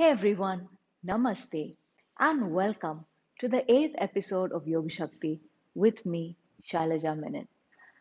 Hey everyone, Namaste and welcome to the 8th episode of Yoga Shakti with me, Shailaja Menon.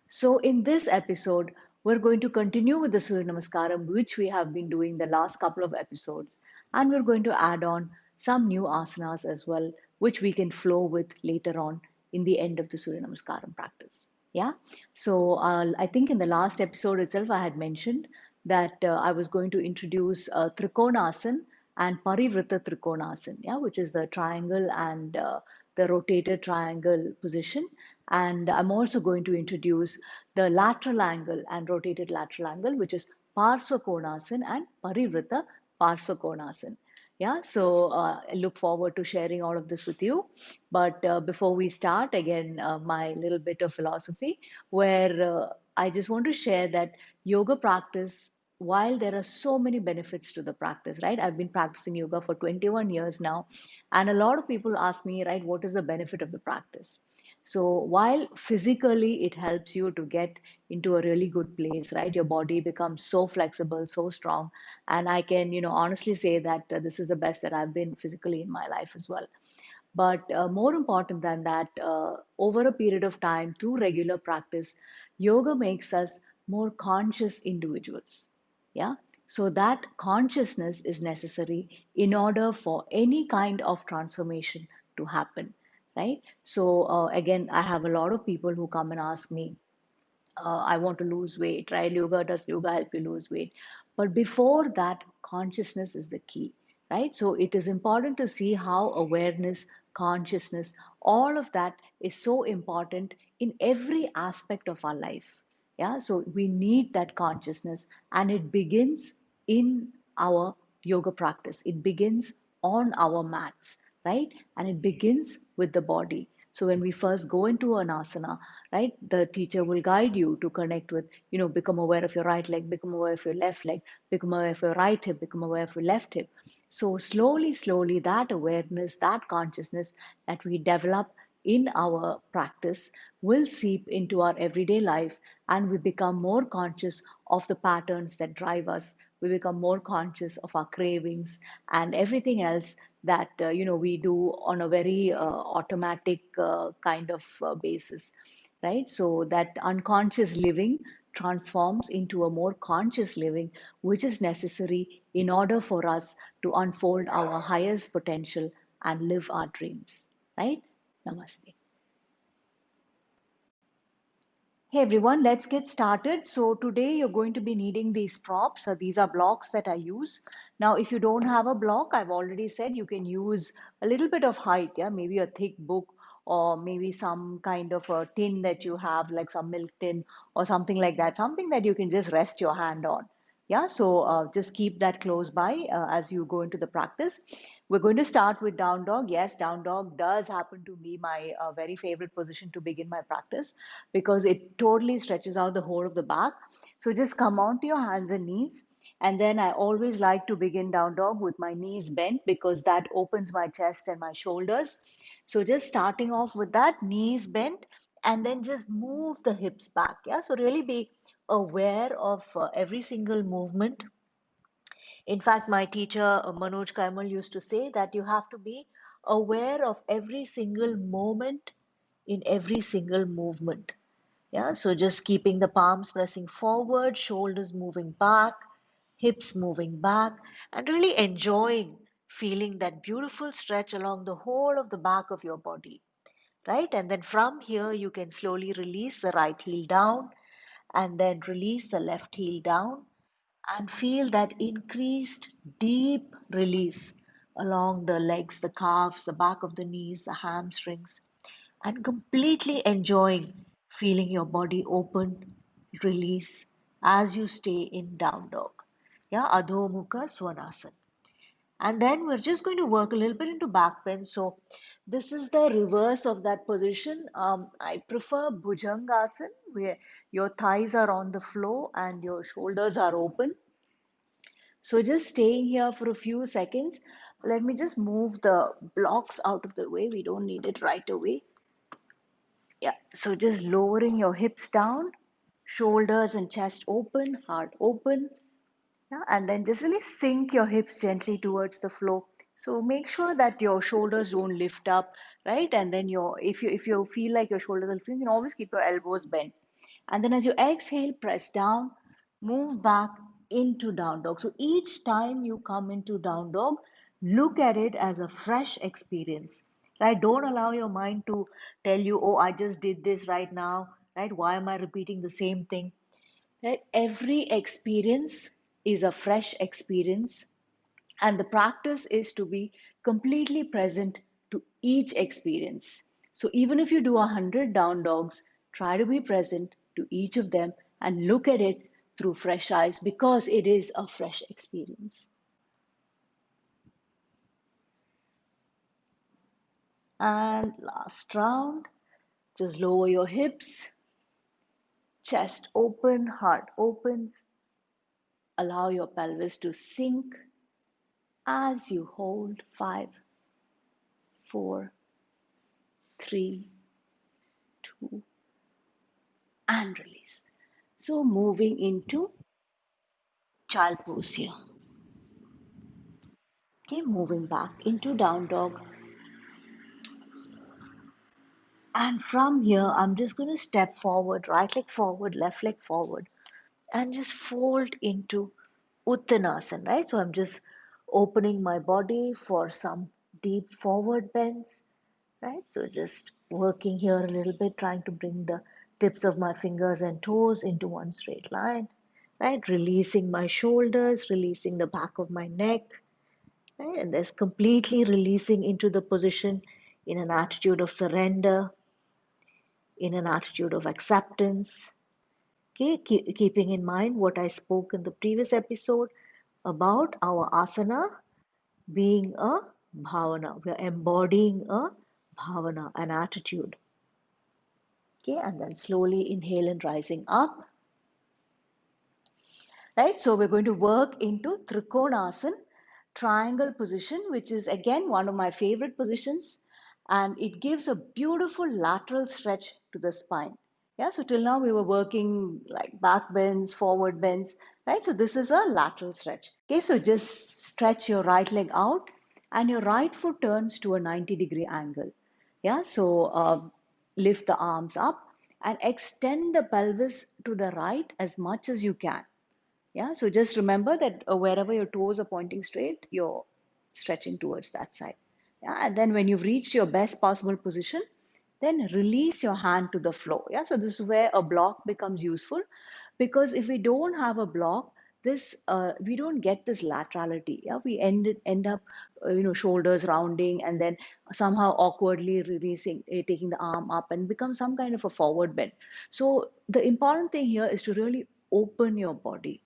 So, in this episode, we're going to continue with the Surya Namaskaram, which we have been doing the last couple of episodes, and we're going to add on some new asanas as well, which we can flow with later on in the end of the Surya Namaskaram practice. Yeah. So, I think in the last episode itself, I had mentioned that I was going to introduce Trikonasana and Parivrita Trikonasana, yeah, which is the triangle and the rotated triangle position. And I'm also going to introduce the lateral angle and rotated lateral angle, which is Parsva Konasana and Parivrita Parsva Konasana. Yeah, so I look forward to sharing all of this with you. But before we start, again, my little bit of philosophy, where I just want to share that yoga practice, while there are so many benefits to the practice, right? I've been practicing yoga for 21 years now, and a lot of people ask me, right, what is the benefit of the practice? So while physically it helps you to get into a really good place, right? Your body becomes so flexible, so strong, and I can, honestly say that this is the best that I've been physically in my life as well. But more important than that, over a period of time, through regular practice, yoga makes us more conscious individuals. Yeah. So that consciousness is necessary in order for any kind of transformation to happen. Right. So again, I have a lot of people who come and ask me, I want to lose weight, right? Yoga, does yoga help you lose weight? But before that, consciousness is the key, right? So it is important to see how awareness, consciousness, all of that is so important in every aspect of our life. Yeah, so we need that consciousness, and it begins in our yoga practice. It begins on our mats, right? And it begins with the body. So when we first go into an asana, right, the teacher will guide you to connect with, become aware of your right leg, become aware of your left leg, become aware of your right hip, become aware of your left hip. So slowly, slowly, that awareness, that consciousness that we develop in our practice will seep into our everyday life, and we become more conscious of the patterns that drive us. We become more conscious of our cravings and everything else that we do on a very automatic kind of basis, right? So that unconscious living transforms into a more conscious living, which is necessary in order for us to unfold our highest potential and live our dreams, right? Namaste. Hey everyone, let's get started. So today you're going to be needing these props. So these are blocks that I use. Now, if you don't have a block, I've already said you can use a little bit of height, yeah, maybe a thick book or maybe some kind of a tin that you have, like some milk tin or something like that, something that you can just rest your hand on. Yeah, so just keep that close by as you go into the practice. We're going to start with down dog. Yes, down dog does happen to be my very favorite position to begin my practice because it totally stretches out the whole of the back. So just come onto your hands and knees. And then I always like to begin down dog with my knees bent because that opens my chest and my shoulders. So just starting off with that, knees bent, and then just move the hips back. Yeah, so really be aware of every single movement. In fact, my teacher Manoj Kaimal used to say that you have to be aware of every single moment in every single movement. Yeah, so just keeping the palms pressing forward, shoulders moving back, hips moving back, and really enjoying feeling that beautiful stretch along the whole of the back of your body, right? And then from here, you can slowly release the right heel down and then release the left heel down and feel that increased deep release along the legs, the calves, the back of the knees, the hamstrings, and completely enjoying feeling your body open, release as you stay in down dog. Yeah, Adho Mukha Svanasana. And then we're just going to work a little bit into back bend. So this is the reverse of that position. I prefer Bhujangasana, where your thighs are on the floor and your shoulders are open. So just staying here for a few seconds. Let me just move the blocks out of the way. We don't need it right away. Yeah, so just lowering your hips down, shoulders and chest open, heart open. Yeah, and then just really sink your hips gently towards the floor. So make sure that your shoulders don't lift up, right? And then your if you feel like your shoulders are lifting, you can always keep your elbows bent. And then as you exhale, press down, move back into down dog. So each time you come into down dog, look at it as a fresh experience, right? Don't allow your mind to tell you, oh, I just did this right now, right? Why am I repeating the same thing? Right? Every experience is a fresh experience, and the practice is to be completely present to each experience. So even if you do 100 down dogs, try to be present to each of them and look at it through fresh eyes because it is a fresh experience. And last round, just lower your hips, chest open, heart opens, allow your pelvis to sink as you hold 5, 4, 3, 2, and release. So moving into child pose here. Okay, moving back into down dog. And from here, I'm just going to step forward, right leg forward, left leg forward, and just fold into uttanasana, right? So I'm just opening my body for some deep forward bends, right? So just working here a little bit, trying to bring the tips of my fingers and toes into one straight line, right? Releasing my shoulders, releasing the back of my neck, right? And there's completely releasing into the position in an attitude of surrender, in an attitude of acceptance. Okay, keeping in mind what I spoke in the previous episode about our asana being a bhavana. We are embodying a bhavana, an attitude. Okay, and then slowly inhale and rising up. Right, so we're going to work into Trikonasana, triangle position, which is again one of my favorite positions, and it gives a beautiful lateral stretch to the spine. Yeah, so till now we were working like back bends, forward bends, right? So this is a lateral stretch. Okay, so just stretch your right leg out and your right foot turns to a 90-degree angle. Yeah, so lift the arms up and extend the pelvis to the right as much as you can. Yeah, so just remember that wherever your toes are pointing straight, you're stretching towards that side. Yeah, and then when you've reached your best possible position, then release your hand to the floor. Yeah, so this is where a block becomes useful because if we don't have a block, this we don't get this laterality. Yeah, we end up shoulders rounding and then somehow awkwardly releasing, taking the arm up and become some kind of a forward bend. So the important thing here is to really open your body,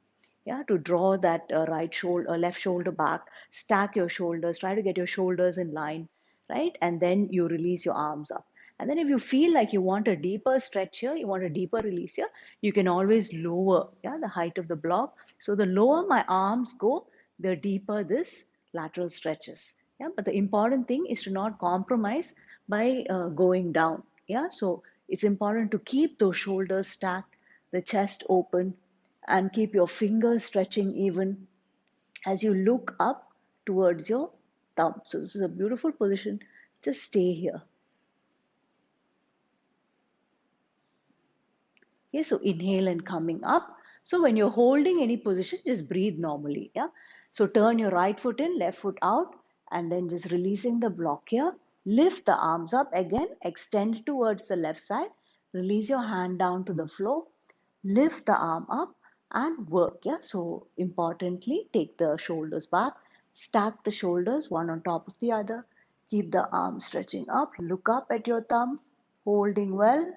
yeah, to draw that right shoulder, left shoulder back, stack your shoulders, try to get your shoulders in line, right? And then you release your arms up. And then if you feel like you want a deeper stretch here, you want a deeper release here, you can always lower, yeah, the height of the block. So the lower my arms go, the deeper this lateral stretches. Yeah, but the important thing is to not compromise by going down. Yeah, so it's important to keep those shoulders stacked, the chest open, and keep your fingers stretching even as you look up towards your thumb. So this is a beautiful position. Just stay here. Okay, so inhale and coming up. So when you're holding any position, just breathe normally. Yeah. So turn your right foot in, left foot out, and then just releasing the block here. Lift the arms up again, extend towards the left side. Release your hand down to the floor. Lift the arm up and work. Yeah. So importantly, take the shoulders back. Stack the shoulders one on top of the other. Keep the arm stretching up. Look up at your thumb, holding well.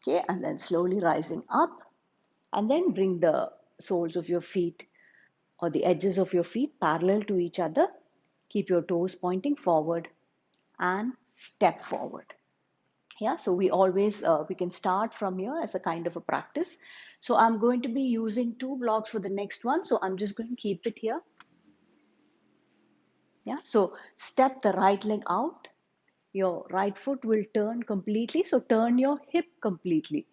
Okay, and then slowly rising up, and then bring the soles of your feet or the edges of your feet parallel to each other. Keep your toes pointing forward and step forward. Yeah, so we always we can start from here as a kind of a practice. So I'm going to be using 2 blocks for the next one, so I'm just going to keep it here. Yeah, so step the right leg out, your right foot will turn completely. So turn your hip completely.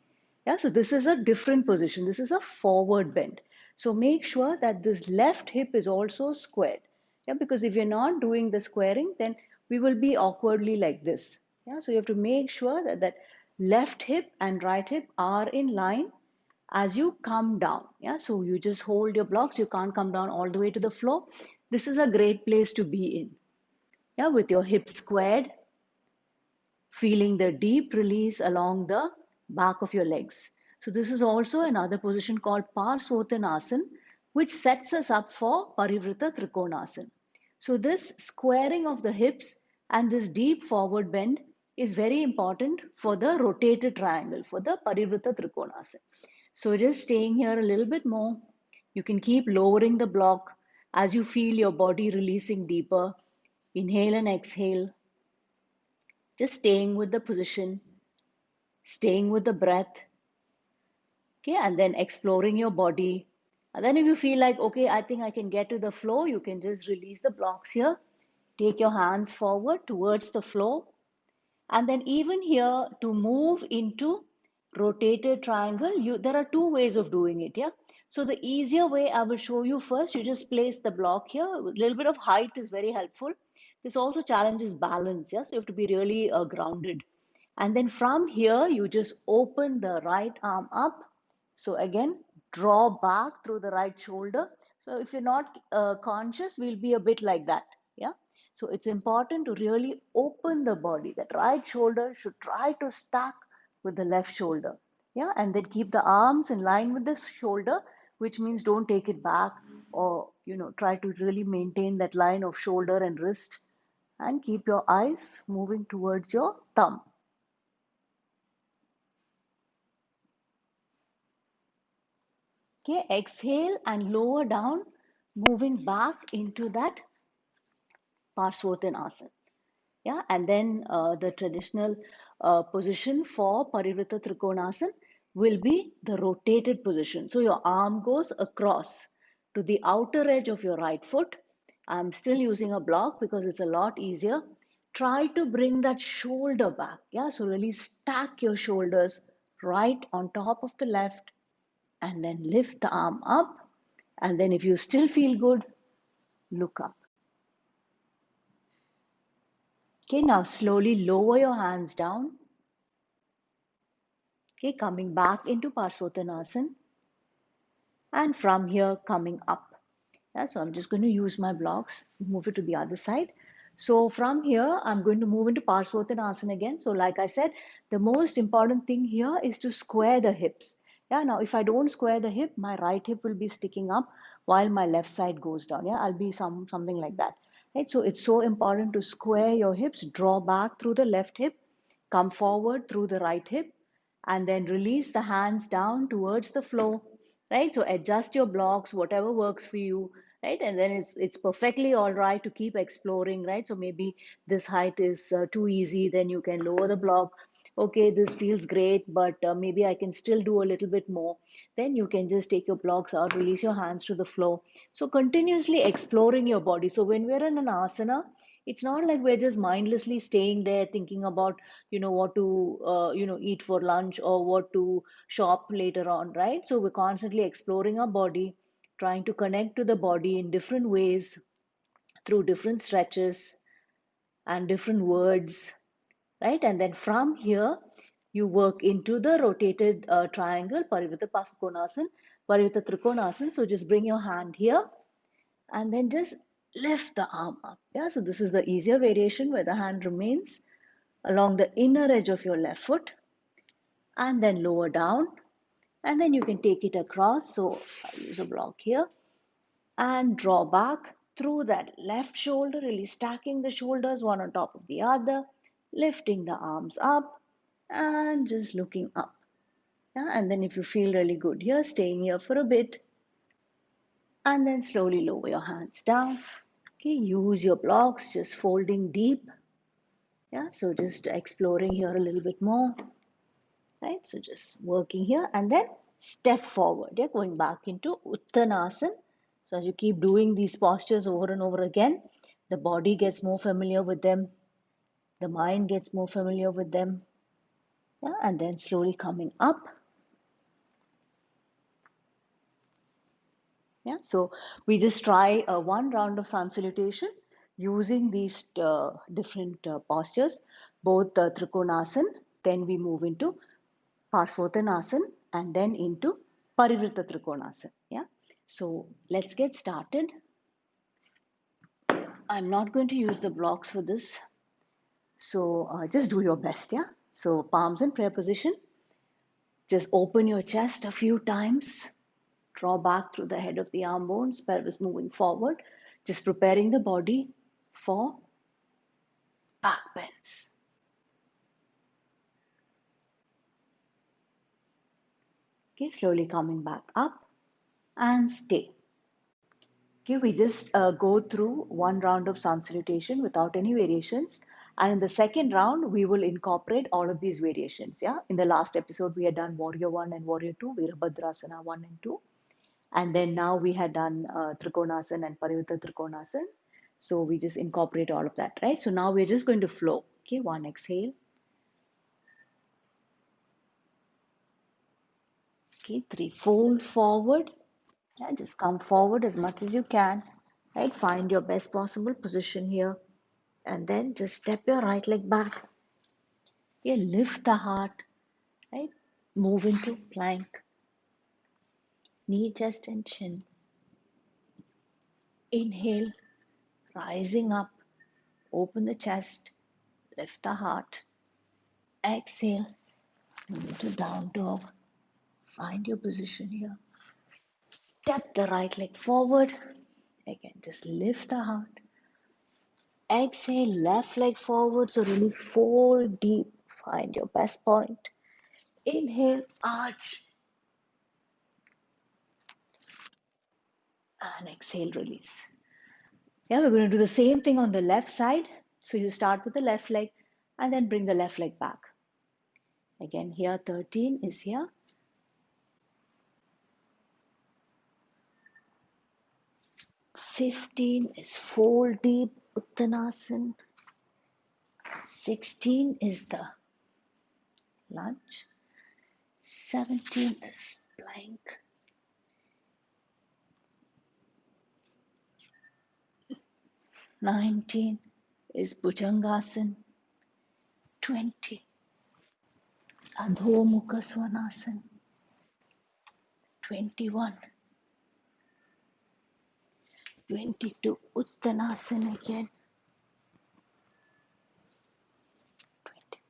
Yeah, so this is a different position. This is a forward bend. So make sure that this left hip is also squared. Yeah, because if you're not doing the squaring, then we will be awkwardly like this. Yeah, so you have to make sure that that left hip and right hip are in line as you come down. Yeah, so you just hold your blocks. You can't come down all the way to the floor. This is a great place to be in. Yeah, with your hips squared, feeling the deep release along the back of your legs. So this is also another position called Parsvottanasana, which sets us up for Parivrita Trikonasana. So this squaring of the hips and this deep forward bend is very important for the rotated triangle, for the Parivrita Trikonasana. So just staying here a little bit more. You can keep lowering the block as you feel your body releasing deeper. Inhale and exhale. Just staying with the position, staying with the breath, okay, and then exploring your body. And then if you feel like, okay, I think I can get to the floor, you can just release the blocks here. Take your hands forward towards the floor. And then even here to move into rotated triangle, there are two ways of doing it, yeah. So the easier way I will show you first, you just place the block here. A little bit of height is very helpful. This also challenges balance, yeah. So you have to be really grounded. And then from here, you just open the right arm up. So again, draw back through the right shoulder. So if you're not conscious, we'll be a bit like that, yeah. So it's important to really open the body. That right shoulder should try to stack with the left shoulder. Yeah, and then keep the arms in line with the shoulder, which means don't take it back, or try to really maintain that line of shoulder and wrist, and keep your eyes moving towards your thumb. Okay, exhale and lower down, moving back into that Parsvottanasana. Yeah, and then the traditional position for Parivrita Trikonasana will be the rotated position. So your arm goes across to the outer edge of your right foot. I'm still using a block because it's a lot easier. Try to bring that shoulder back. Yeah, so really stack your shoulders right on top of the left, and then lift the arm up. And then if you still feel good, look up. Okay, now slowly lower your hands down. Okay, coming back into Parsvottanasana, and from here coming up. Yeah, so I'm just going to use my blocks, move it to the other side. So from here, I'm going to move into Parsvottanasana again. So like I said, the most important thing here is to square the hips. Yeah, now if I don't square the hip, my right hip will be sticking up while my left side goes down. Yeah, I'll be something like that. Right, so it's so important to square your hips, draw back through the left hip, come forward through the right hip, and then release the hands down towards the floor, right? So adjust your blocks, whatever works for you, right? And then it's perfectly all right to keep exploring, right? So maybe this height is too easy, then you can lower the block. Okay, this feels great, but maybe I can still do a little bit more. Then you can just take your blocks out, release your hands to the floor. So continuously exploring your body. So when we're in an asana, it's not like we're just mindlessly staying there thinking about what to eat for lunch or what to shop later on, right? So we're constantly exploring our body, trying to connect to the body in different ways through different stretches and different words, right? And then from here you work into the rotated triangle, Parivrita Trikonasana, Parivrita Trikonasana. So just bring your hand here and then just lift the arm up. Yeah, so this is the easier variation where the hand remains along the inner edge of your left foot, and then lower down, and then you can take it across. So I'll use a block here and draw back through that left shoulder, really stacking the shoulders one on top of the other, lifting the arms up and just looking up. Yeah, and then if you feel really good here, staying here for a bit, and then slowly lower your hands down. Okay, use your blocks, just folding deep. Yeah, so just exploring here a little bit more, right? So just working here and then step forward. Yeah, going back into Uttanasana. So as you keep doing these postures over and over again, the body gets more familiar with them. The mind gets more familiar with them. Yeah, and then slowly coming up. Yeah, so we just try one round of sun salutation using these different postures, both Trikonasana, then we move into Parsvottanasana, and then into Parivrtta Trikonasana. Yeah, so let's get started. I'm not going to use the blocks for this, so just do your best. Yeah, so palms in prayer position. Just open your chest a few times. Draw back through the head of the arm bones, pelvis moving forward, just preparing the body for back bends. Okay, slowly coming back up and stay. Okay, we just go through one round of sun salutation without any variations. And in the second round, we will incorporate all of these variations. Yeah, in the last episode, we had done Warrior 1 and Warrior 2, Virabhadrasana 1 and 2. And then now we had done Trikonasana and Parivrtta Trikonasana. So we just incorporate all of that, right? So now we're just going to flow. Okay, one exhale. Okay, three, fold forward. Yeah, just come forward as much as you can, right? Find your best possible position here. And then just step your right leg back. Okay, lift the heart, right? Move into plank. Knee, chest, and chin. Inhale, rising up. Open the chest, lift the heart. Exhale, move to down dog. Find your position here. Step the right leg forward. Again, just lift the heart. Exhale, left leg forward. So really fold deep. Find your best point. Inhale, arch. And exhale, release. Yeah, we're going to do the same thing on the left side. So you start with the left leg and then bring the left leg back. Again, here 13 is here. 15 is fold deep, Uttanasana. 16 is the lunge. 17 is plank. 19 is Bhujangasana. 20 Adho Mukha Svanasana. 21 22 Uttanasana again. 20.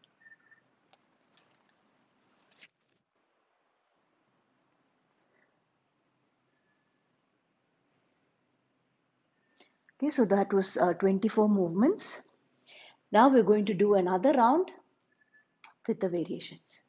Okay, so that was 24 movements. Now we're going to do another round with the variations.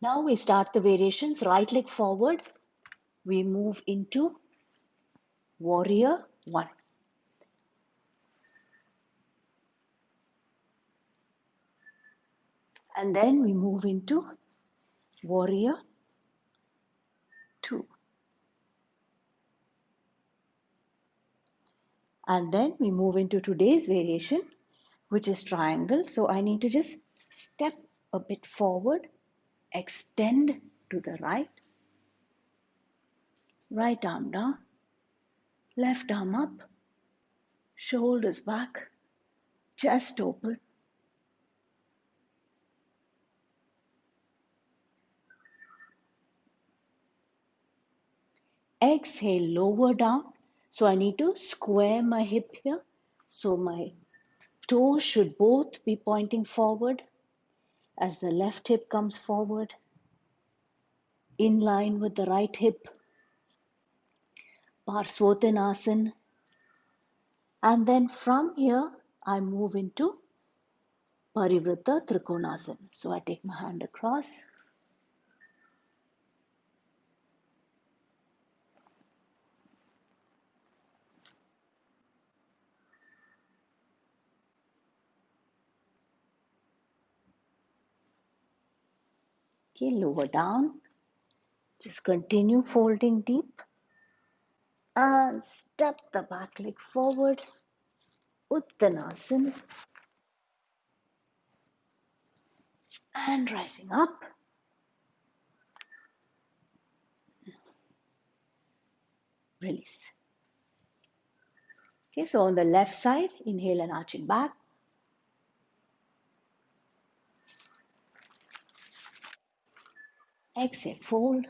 Now we start the variations. Right leg forward. We move into Warrior 1. And then we move into Warrior 2. And then we move into today's variation, which is triangle. So I need to just step a bit forward, extend to the right, right arm down, left arm up, shoulders back, chest open. Exhale, lower down. So I need to square my hip here. So my toes should both be pointing forward as the left hip comes forward, in line with the right hip. Parsvottanasana. And then from here, I move into Parivrtta Trikonasana. So I take my hand across. Okay, lower down. Just continue folding deep. And step the back leg forward. Uttanasana. And rising up. Release. Okay, so on the left side, inhale and arching back. Exhale, fold.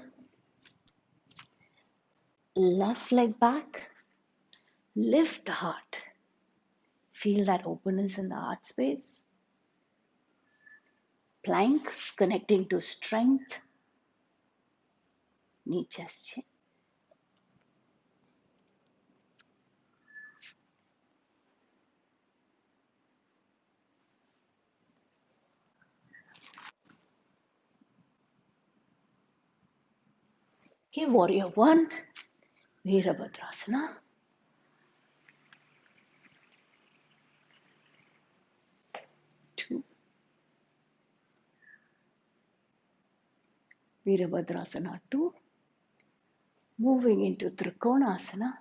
Left leg back. Lift the heart. Feel that openness in the heart space. Plank, connecting to strength. Knee, chest, chin. Okay, warrior one, Virabhadrasana. Two, Virabhadrasana two. Moving into Trikonasana.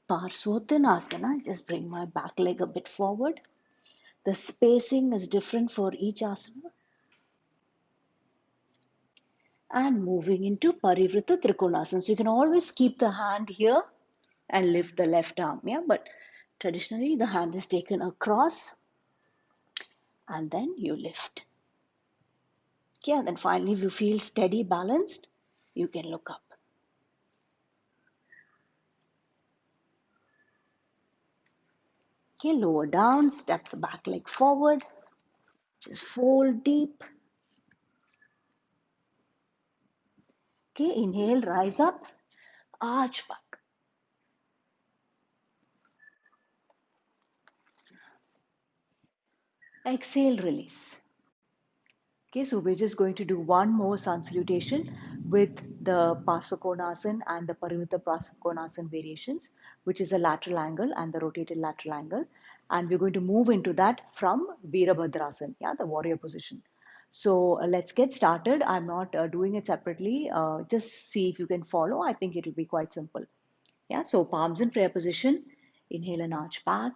Parsvottanasana, just bring my back leg a bit forward. The spacing is different for each asana. And moving into Parivrtta Trikonasana. So you can always keep the hand here and lift the left arm. Yeah, but traditionally the hand is taken across and then you lift. Okay, and then finally if you feel steady, balanced, you can look up. Okay, lower down, step the back leg forward. Just fold deep. Okay, inhale, rise up, arch back. Exhale, release. Okay, so we're just going to do one more sun salutation with the Parsvakonasana and the Parivrtta Parsvakonasana variations, which is a lateral angle and the rotated lateral angle. And we're going to move into that from Virabhadrasana, yeah, the warrior position. So let's get started. I'm not doing it separately. Just see if you can follow. I think it'll be quite simple. Yeah, so palms in prayer position. Inhale and arch back.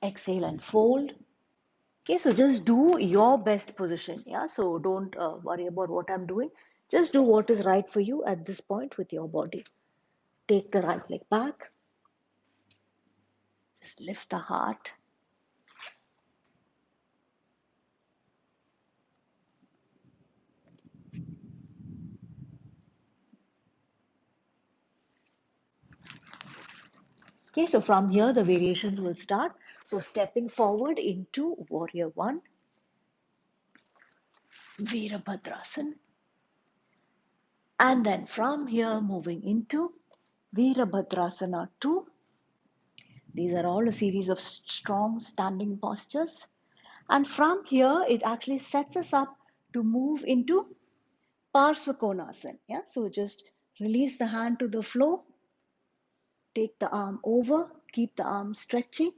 Exhale and fold. Okay, so just do your best position. Yeah, so don't worry about what I'm doing. Just do what is right for you at this point with your body. Take the right leg back. Just lift the heart. Okay, so from here the variations will start. So stepping forward into warrior one, Virabhadrasana. And then from here moving into Virabhadrasana 2. These are all a series of strong standing postures. And from here, it actually sets us up to move into Parsvakonasana. Yeah, so just release the hand to the floor, take the arm over, keep the arm stretching,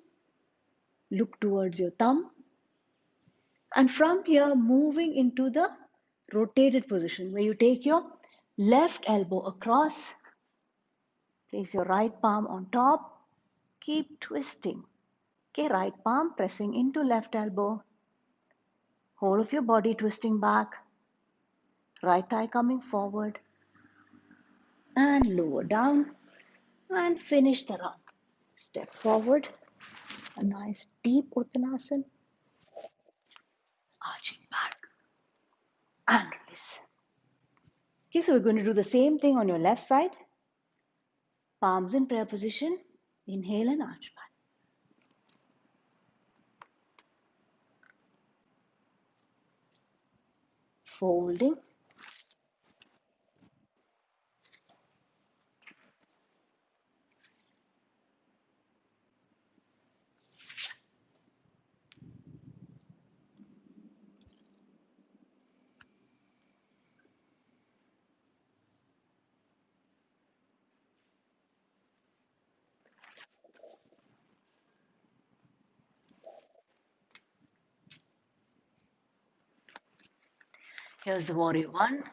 look towards your thumb. And from here, moving into the rotated position where you take your left elbow across, place your right palm on top, keep twisting. Okay, right palm pressing into left elbow, whole of your body twisting back, right thigh coming forward, and lower down, and finish the round. Step forward, a nice deep uttanasana, arching back, and release. Okay, so we're going to do the same thing on your left side. Palms in prayer position, inhale and arch back. folding. Here's the warrior one,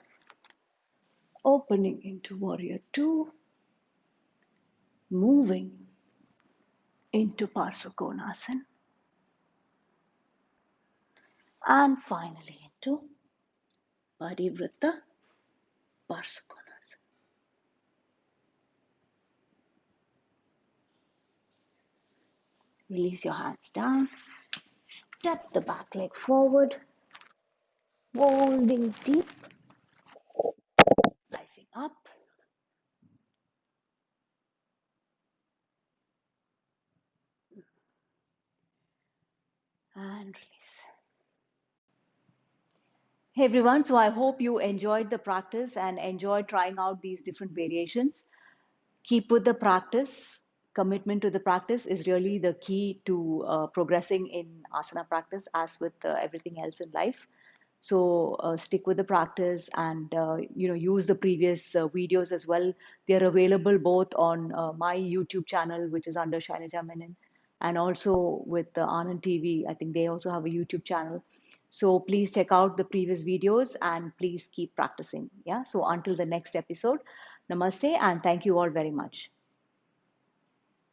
opening into warrior two, moving into Parsvakonasana, and finally into Parivrata Parsvakonasana. Release your hands down, step the back leg forward, folding deep, rising up, and release. Hey everyone, so I hope you enjoyed the practice and enjoyed trying out these different variations. Keep with the practice. Commitment to the practice is really the key to progressing in asana practice, as with everything else in life. So stick with the practice, and use the previous videos as well. They are available both on my YouTube channel, which is under Shailaja Menon, and also with Anand TV. I think they also have a YouTube channel. So please check out the previous videos and please keep practicing. Yeah. So until the next episode, namaste and thank you all very much.